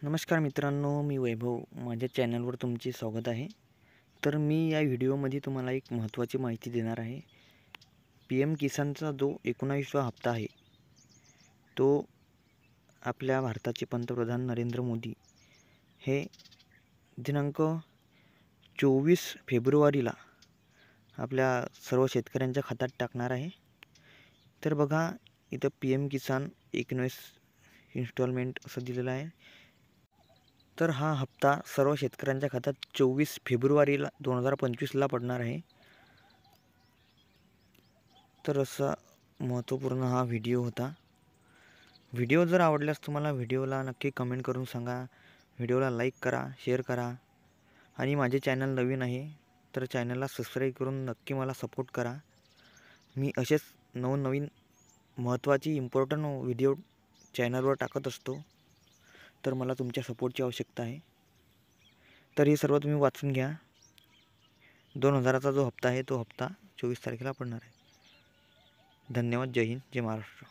नमस्कार मित्रांनो, मी वैभव. माझ्या चॅनलवर तुमचे स्वागत आहे. तर मी या व्हिडिओमध्ये तुम्हाला एक महत्त्वाची माहिती देणार आहे. पी एम किसानचा जो 19वा हप्ता आहे, तो आपल्या भारताचे पंतप्रधान नरेंद्र मोदी हे दिनांक 24 फेब्रुवारीला आपल्या सर्व शेतकऱ्यांच्या खात्यात टाकणार आहे. तर बघा, इथं पी एम किसान 19 इन्स्टॉलमेंट असं दिलेलं आहे. तर हा हप्ता सर्व शेतकऱ्यांच्या खात्यात 24 फेब्रुवारीला 2025ला पडणार आहे. तर असा महत्त्वपूर्ण हा व्हिडिओ होता. व्हिडिओ जर आवडल्यास तुम्हाला व्हिडिओला नक्की कमेंट करून सांगा. व्हिडिओला लाईक करा, शेअर करा आणि माझे चॅनल नवीन आहे तर चॅनलला सबस्क्राईब करून नक्की मला सपोर्ट करा. मी असेच नवनवीन महत्त्वाची इम्पॉर्टंट व्हिडिओ चॅनलवर टाकत असतो. तर मला तुमच्या सपोर्टची आवश्यकता आहे. तर हे सर्व तुम्ही वाचून घ्या. 2000चा जो हप्ता आहे तो हप्ता 24 तारखेला पडणार आहे. धन्यवाद. जय हिंद, जय महाराष्ट्र.